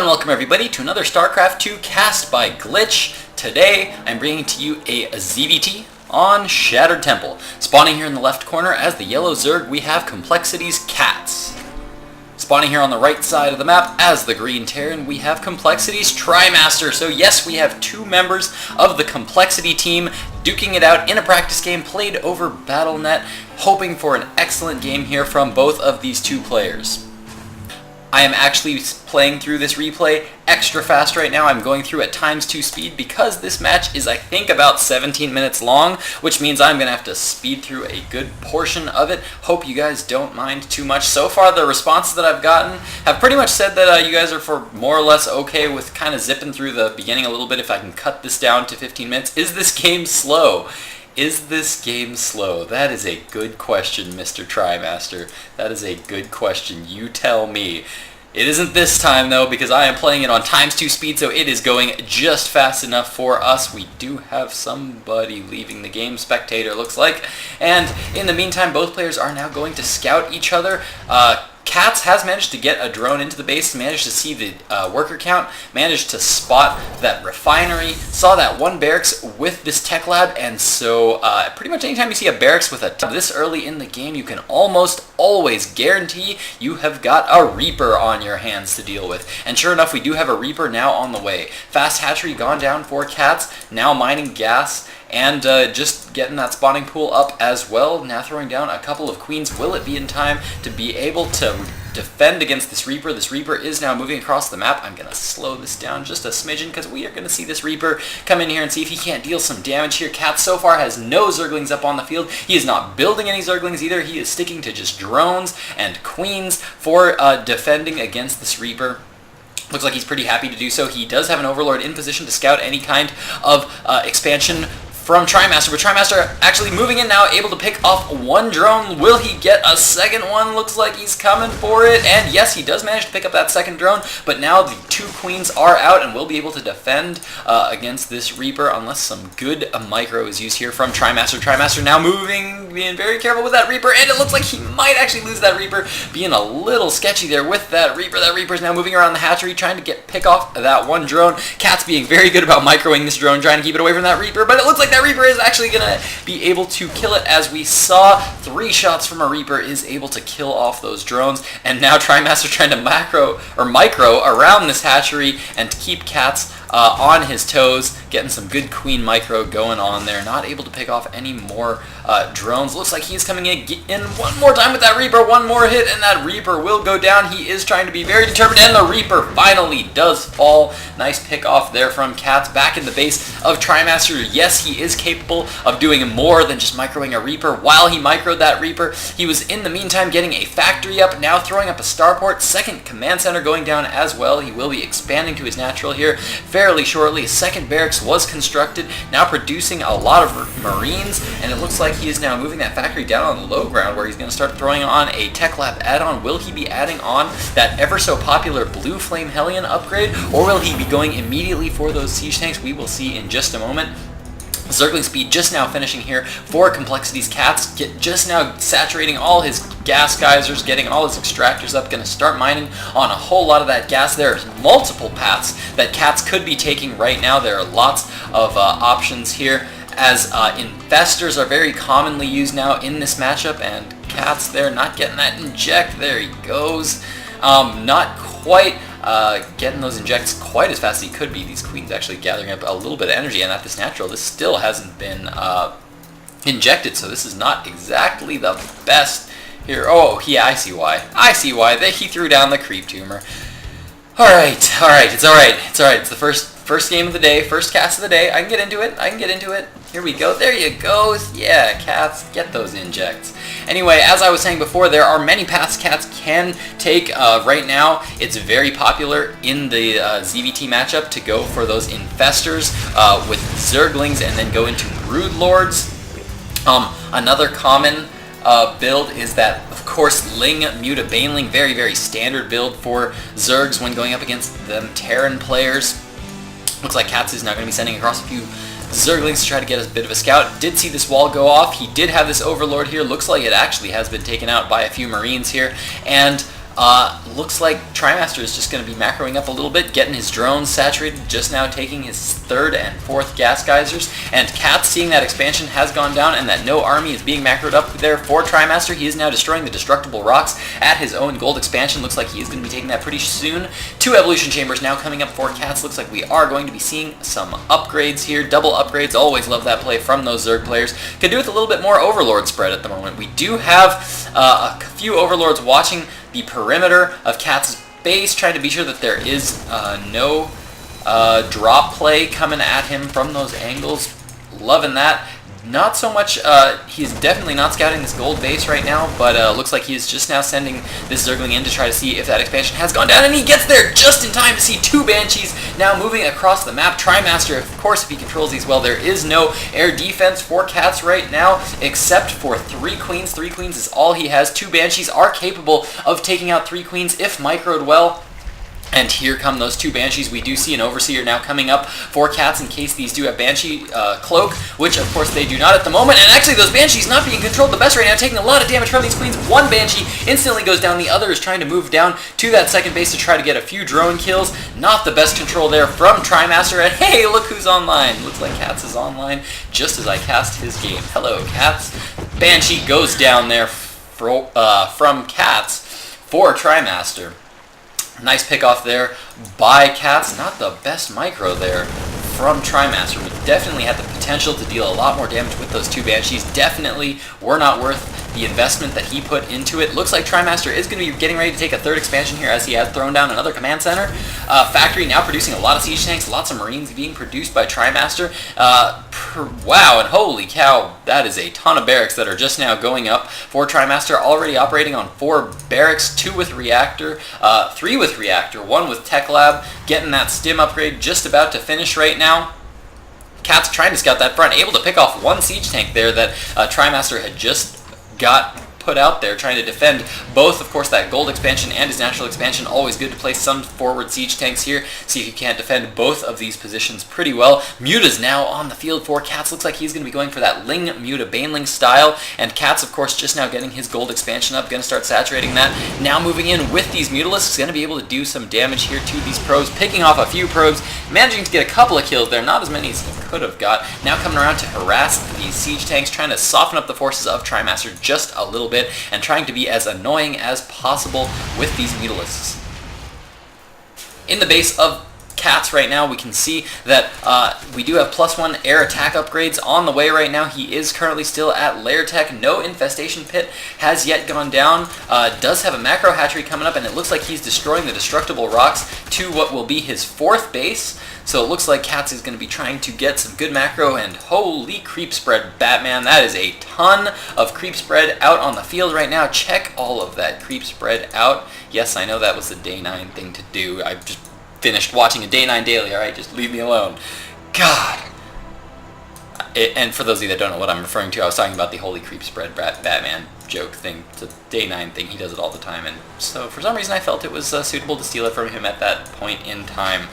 welcome everybody to another StarCraft 2 cast by Glitch. Today I'm bringing to you a ZVT on Shattered Temple. Spawning here in the left corner as the yellow Zerg, we have coLCatZ. Spawning here on the right side of the map as the green Terran, we have coLTriMaster. So yes, we have two members of the coLCatZ team duking it out in a practice game played over Battle.net, hoping for an excellent game here from both of these two players. I am actually playing through this replay extra fast right now. I'm going through at ×2 speed because this match is, I think, about 17 minutes long, which means I'm going to have to speed through a good portion of it. Hope you guys don't mind too much. So far, the responses that I've gotten have pretty much said that you guys are for more or less okay with kind of zipping through the beginning a little bit if I can cut this down to 15 minutes. Is this game slow? Is this game slow? That is a good question, Mr. TriMaster. That is a good question. You tell me. It isn't this time, though, because I am playing it on ×2 speed, so it is going just fast enough for us. We do have somebody leaving the game, Spectator looks like. And in the meantime, both players are now going to scout each other. coLCatZ has managed to get a drone into the base, managed to see the worker count, managed to spot that refinery, saw that one barracks with this tech lab, and so pretty much anytime you see a barracks with a this early in the game, you can almost always guarantee you have got a Reaper on your hands to deal with. And sure enough, we do have a Reaper now on the way. Fast hatchery gone down for coLCatZ, now mining gas, and just getting that spawning pool up as well. Now throwing down a couple of queens. Will it be in time to be able to defend against this Reaper? This Reaper is now moving across the map. I'm going to slow this down just a smidgen because we are going to see this Reaper come in here and see if he can't deal some damage here. coLCatZ so far has no Zerglings up on the field. He is not building any Zerglings either. He is sticking to just drones and queens for defending against this Reaper. Looks like he's pretty happy to do so. He does have an Overlord in position to scout any kind of expansion from TriMaster, but TriMaster actually moving in now, able to pick off one drone. Will he get a second one? Looks like he's coming for it, and yes, he does manage to pick up that second drone, but now the two queens are out and will be able to defend against this Reaper unless some good micro is used here from TriMaster. TriMaster now moving, being very careful with that Reaper, and it looks like he might actually lose that Reaper, being a little sketchy there with that Reaper. That Reaper's now moving around the hatchery, trying to pick off that one drone. coLCatZ being very good about microing this drone, trying to keep it away from that Reaper, but it looks like that Reaper is actually going to be able to kill it. As we saw, 3 shots from a Reaper is able to kill off those drones, and now TriMaster trying to micro around this hatchery and to keep coLCatZ on his toes, getting some good queen micro going on there. Not able to pick off any more drones. Looks like he's coming in one more time with that Reaper. One more hit and that Reaper will go down. He is trying to be very determined, and the Reaper finally does fall. Nice pick off there from coLCatZ. Back in the base of TriMaster. Yes, he is capable of doing more than just microing a Reaper. While he microed that Reaper, he was in the meantime getting a factory up, now throwing up a starport. Second command center going down as well. He will be expanding to his natural here fairly shortly. A second barracks was constructed, now producing a lot of Marines, and it looks like he is now moving that factory down on the low ground where he's going to start throwing on a Tech Lab add-on. Will he be adding on that ever so popular Blue Flame Hellion upgrade, or will he be going immediately for those siege tanks? We will see in just a moment. Zergling speed just now finishing here for coLCatZ's coLCatZ, just now saturating all his gas geysers, getting all his extractors up, going to start mining on a whole lot of that gas. There's multiple paths that coLCatZ could be taking right now. There are lots of options here, as infestors are very commonly used now in this matchup, and coLCatZ there not getting that inject. There he goes. Not quite getting those injects quite as fast as he could be. These queens actually gathering up a little bit of energy, and at this natural, this still hasn't been injected, so this is not exactly the best here. Oh, yeah, I see why. I see why. He threw down the creep tumor. Alright, it's alright. It's the first game of the day, first cast of the day. I can get into it. Here we go. There you go. Yeah, coLCatZ, get those injects. Anyway, as I was saying before, there are many paths coLCatZ can take right now. It's very popular in the ZVT matchup to go for those infestors with Zerglings and then go into Brood Lords. Another common build is that, of course, Ling Muta Baneling, very, very standard build for Zergs when going up against them Terran players. Looks like coLCatZ is now going to be sending across a few Zerglings to try to get a bit of a scout. Did see this wall go off. He did have this Overlord here. Looks like it actually has been taken out by a few Marines here. And Looks like TriMaster is just going to be macroing up a little bit, getting his drones saturated, just now taking his 3rd and 4th gas geysers, and KatZ, seeing that expansion has gone down and that no army is being macroed up there for TriMaster, he is now destroying the destructible rocks at his own gold expansion. Looks like he is going to be taking that pretty soon. 2 evolution chambers now coming up for KatZ. Looks like we are going to be seeing some upgrades here, double upgrades. Always love that play from those Zerg players. Could do with a little bit more Overlord spread at the moment. We do have a few Overlords watching the perimeter of KatZ's base, trying to be sure that there is no drop play coming at him from those angles. Loving that. Not so much, he's definitely not scouting this gold base right now, but looks like he's just now sending this Zergling in to try to see if that expansion has gone down, and he gets there just in time to see 2 Banshees now moving across the map. TriMaster, of course, if he controls these well, there is no air defense for KatZ right now, except for 3 Queens. 3 Queens is all he has. 2 Banshees are capable of taking out 3 Queens if microed well. And here come those 2 Banshees. We do see an Overseer now coming up for KatZ in case these do have Banshee Cloak, which of course they do not at the moment. And actually those Banshees not being controlled the best right now, taking a lot of damage from these Queens. 1 Banshee instantly goes down. The other is trying to move down to that second base to try to get a few drone kills. Not the best control there from TriMaster. And hey, look who's online. Looks like KatZ is online just as I cast his game. Hello, KatZ. Banshee goes down there from KatZ for TriMaster. Nice pick off there by KatZ. Not the best micro there from TriMaster. We definitely had the potential to deal a lot more damage with those 2 Banshees. Definitely were not worth the investment that he put into it. Looks like TriMaster is going to be getting ready to take a 3rd expansion here as he has thrown down another command center. Factory now producing a lot of siege tanks, lots of Marines being produced by TriMaster. Wow, and holy cow, that is a ton of barracks that are just now going up for TriMaster, already operating on 4 barracks, 2 with reactor, 3 with reactor, 1 with tech lab, getting that stim upgrade just about to finish right now. KatZ trying to scout that front, able to pick off 1 siege tank there that TriMaster had just got put out there, trying to defend both, of course, that gold expansion and his natural expansion. Always good to place some forward siege tanks here, see if you can't defend both of these positions pretty well. Muta's now on the field for KatZ. Looks like he's going to be going for that Ling Muta Baneling style, and KatZ, of course, just now getting his gold expansion up, going to start saturating that. Now moving in with these Mutalisks, going to be able to do some damage here to these probes, picking off a few probes, managing to get a couple of kills there, not as many as he could have got. Now coming around to harass these siege tanks, trying to soften up the forces of TriMaster just a little bit, and trying to be as annoying as possible with these Mutalisks. In the base of KatZ right now, we can see that we do have +1 air attack upgrades on the way right now. He is currently still at lair tech. No infestation pit has yet gone down. Does have a macro hatchery coming up, and it looks like he's destroying the destructible rocks to what will be his 4th base. So it looks like KatZ is going to be trying to get some good macro, and holy creep spread, Batman. That is a ton of creep spread out on the field right now. Check all of that creep spread out. Yes, I know that was the day 9 thing to do. I just finished watching a day 9 daily, alright? Just leave me alone. God. And for those of you that don't know what I'm referring to, I was talking about the holy creep spread Batman joke thing. It's a day 9 thing. He does it all the time. And so for some reason I felt it was suitable to steal it from him at that point in time.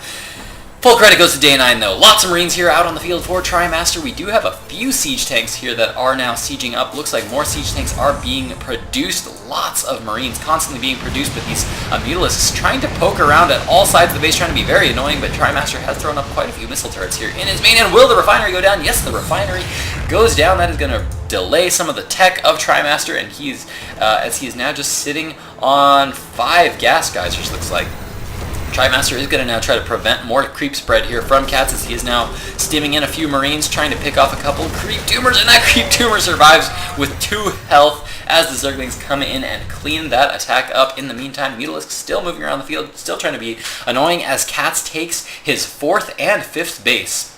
Full credit goes to day 9 though. Lots of Marines here out on the field for TriMaster. We do have a few siege tanks here that are now sieging up. Looks like more siege tanks are being produced. Lots of Marines constantly being produced with these Mutalisks trying to poke around at all sides of the base, trying to be very annoying, but TriMaster has thrown up quite a few missile turrets here in his main end. Will the refinery go down? Yes, the refinery goes down. That is going to delay some of the tech of TriMaster, and he's as he is now just sitting on 5 gas geysers, looks like. TriMaster is going to now try to prevent more creep spread here from KatZ, as he is now stimming in a few Marines, trying to pick off a couple creep tumors, and that creep tumor survives with 2 health as the Zerglings come in and clean that attack up. In the meantime, Mutalisk still moving around the field, still trying to be annoying as KatZ takes his 4th and 5th base.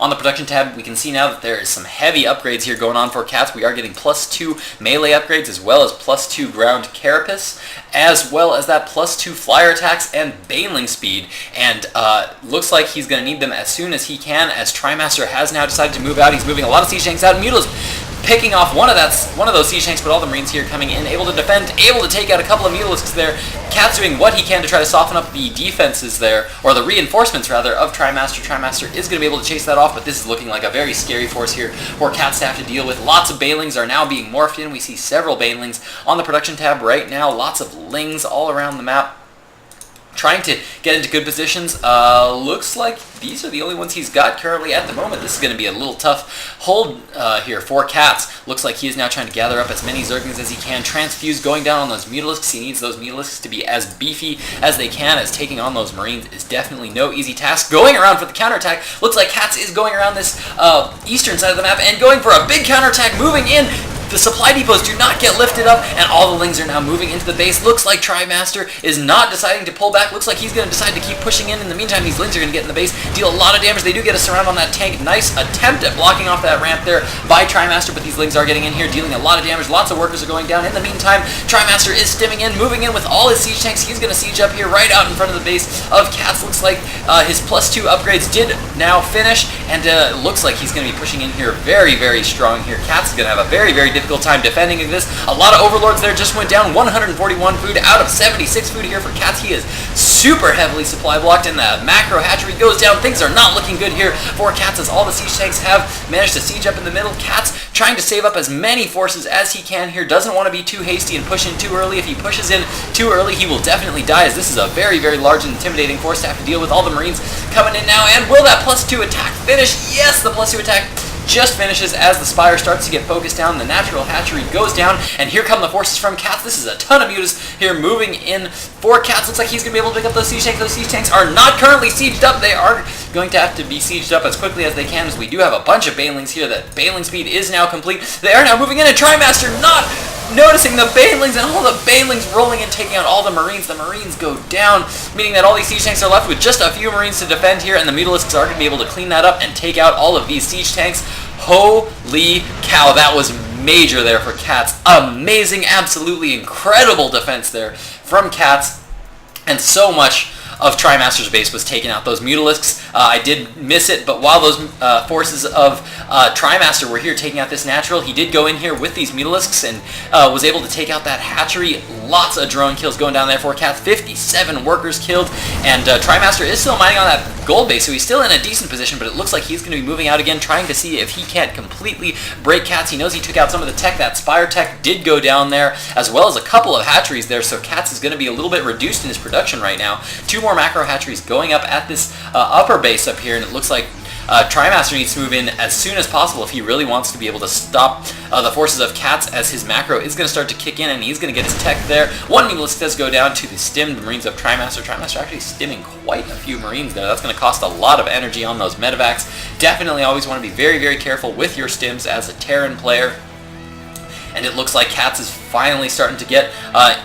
On the production tab, we can see now that there is some heavy upgrades here going on for KatZ. We are getting +2 melee upgrades, as well as +2 ground carapace, as well as that +2 flyer attacks and baneling speed. And looks like he's going to need them as soon as he can, as TriMaster has now decided to move out. He's moving a lot of siege tanks out, and Mutalisk picking off one of those siege tanks, but all the Marines here coming in, able to defend, able to take out a couple of Mutalisks there. Cat's doing what he can to try to soften up the defenses there, or the reinforcements rather, of TriMaster. TriMaster is going to be able to chase that off, but this is looking like a very scary force here for Cats to have to deal with. Lots of Banelings are now being morphed in. We see several Banelings on the production tab right now. Lots of Lings all around the map, trying to get into good positions. Looks like these are the only ones he's got currently at the moment. This is going to be a little tough hold here for Cats. Looks like he is now trying to gather up as many Zerglings as he can. Transfuse going down on those Mutalisks. He needs those Mutalisks to be as beefy as they can, as taking on those Marines is definitely no easy task. Going around for the counterattack. Looks like Cats is going around this eastern side of the map and going for a big counterattack, moving in. The supply depots do not get lifted up, and all the Lings are now moving into the base. Looks like TriMaster is not deciding to pull back. Looks like he's going to decide to keep pushing in. In the meantime, these Lings are going to get in the base, deal a lot of damage. They do get a surround on that tank. Nice attempt at blocking off that ramp there by TriMaster, but these Lings are getting in here, dealing a lot of damage. Lots of workers are going down. In the meantime, TriMaster is stimming in, moving in with all his siege tanks. He's going to siege up here right out in front of the base of Cats. Looks like his +2 upgrades did now finish, and looks like he's going to be pushing in here very, very strong here. Cats is going to have a very, very difficult time defending this. A lot of Overlords there just went down. 141 food out of 76 food here for Cats. He is super heavily supply blocked, and the macro hatchery goes down. Things are not looking good here for Cats, as all the siege tanks have managed to siege up in the middle. Cats trying to save up as many forces as he can here. Doesn't want to be too hasty and push in too early. If he pushes in too early, he will definitely die, as this is a very, very large and intimidating force to have to deal with. All the Marines coming in now, and will that +2 attack finish? Yes, the +2 attack just finishes as the Spire starts to get focused down. The natural hatchery goes down, and here come the forces from Cats. This is a ton of mutas here moving in for Cats. Looks like he's going to be able to pick up those siege tanks. Those siege tanks are not currently sieged up. They are going to have to be sieged up as quickly as they can, as we do have a bunch of Banelings here. That Baneling speed is now complete. They are now moving in, and TriMaster not noticing the Banelings, and all the Banelings rolling and taking out all the Marines. The Marines go down, meaning that all these siege tanks are left with just a few Marines to defend here, and the Mutalisks are going to be able to clean that up and take out all of these siege tanks. Holy cow, that was major there for Cats. Amazing, absolutely incredible defense there from Cats, and so much of TriMaster's base was taken out. Those Mutalisks, I did miss it, but while those forces of TriMaster were here taking out this natural, he did go in here with these Mutalisks and was able to take out that hatchery. Lots of drone kills going down there for Cats. 57 workers killed, and TriMaster is still mining on that gold base, so he's still in a decent position, but it looks like he's going to be moving out again, trying to see if he can't completely break Cats. He knows he took out some of the tech. That Spire tech did go down there, as well as a couple of hatcheries there, so Cats is going to be a little bit reduced in his production right now. 2 more macro hatcheries going up at this upper base up here, and it looks like TriMaster needs to move in as soon as possible if he really wants to be able to stop the forces of Cats, as his macro is going to start to kick in, and he's going to get his tech there. 1 Mutalisk does go down to the stimmed Marines of TriMaster. TriMaster actually stimming quite a few Marines there. That's going to cost a lot of energy on those medevacs. Definitely always want to be very, very careful with your stims as a Terran player. And it looks like Cats is finally starting to get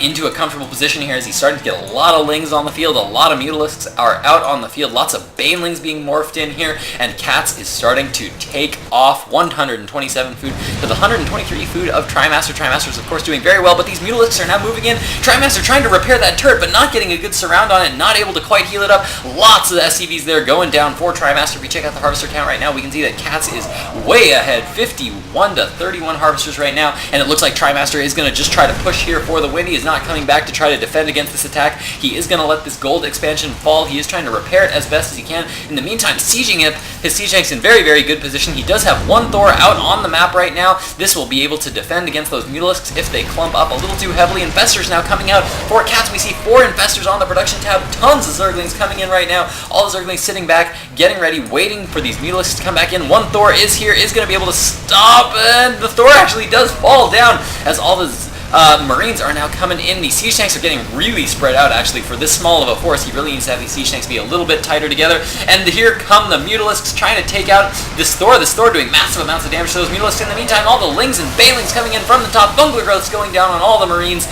into a comfortable position here, as he's starting to get a lot of Lings on the field. A lot of Mutalisks are out on the field. Lots of Banelings being morphed in here, and Cats is starting to take off. 127 food to the 123 food of TriMaster. TriMaster is, of course, doing very well, but these Mutalisks are now moving in. TriMaster trying to repair that turret, but not getting a good surround on it, not able to quite heal it up. Lots of the SCVs there going down for TriMaster. If we check out the Harvester count right now, we can see that Cats is way ahead. 51 to 31 Harvesters right now, and it looks like TriMaster is going to just try to push here for the win. He is not coming back to try to defend against this attack. He is going to let this gold expansion fall. He is trying to repair it as best as he can. In the meantime, sieging it, his siege tank's in very, very good position. He does have 1 Thor out on the map right now. This will be able to defend against those Mutalisks if they clump up a little too heavily. Infestors now coming out for Cats. We see 4 Infestors on the production tab. Tons of Zerglings coming in right now. All the Zerglings sitting back, getting ready, waiting for these Mutalisks to come back in. 1 Thor is here, is going to be able to stop, and the Thor actually does fall down, as all the Marines are now coming in. These siege tanks are getting really spread out, actually. For this small of a force, he really needs to have these siege tanks be a little bit tighter together. And here come the Mutalisks trying to take out this Thor. This Thor doing massive amounts of damage to those Mutalisks. In the meantime, all the Lings and Banelings coming in from the top. Bungler growths going down on all the Marines.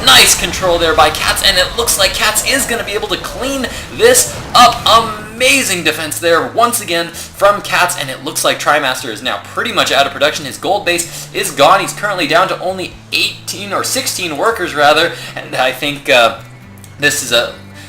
Nice control there by Cats, and it looks like Cats is going to be able to clean this up. Amazing defense there once again from Cats, and it looks like TriMaster is now pretty much out of production. His gold base is gone. He's currently down to only 18 or 16 workers rather, and I think this is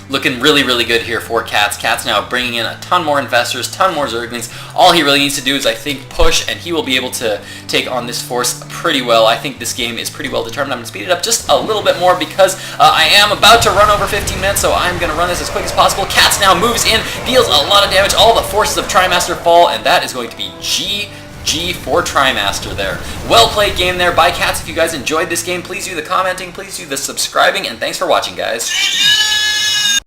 looking really, really good here for coLCatZ. coLCatZ now bringing in a ton more investors, ton more Zerglings. All he really needs to do is, I think, push, and he will be able to take on this force pretty well. I think this game is pretty well determined. I'm going to speed it up just a little bit more because I am about to run over 15 minutes, so I'm going to run this as quick as possible. coLCatZ now moves in, deals a lot of damage. All the forces of TriMaster fall, and that is going to be GG for TriMaster there. Well played game there by coLCatZ. If you guys enjoyed this game, please do the commenting, please do the subscribing, and thanks for watching, guys.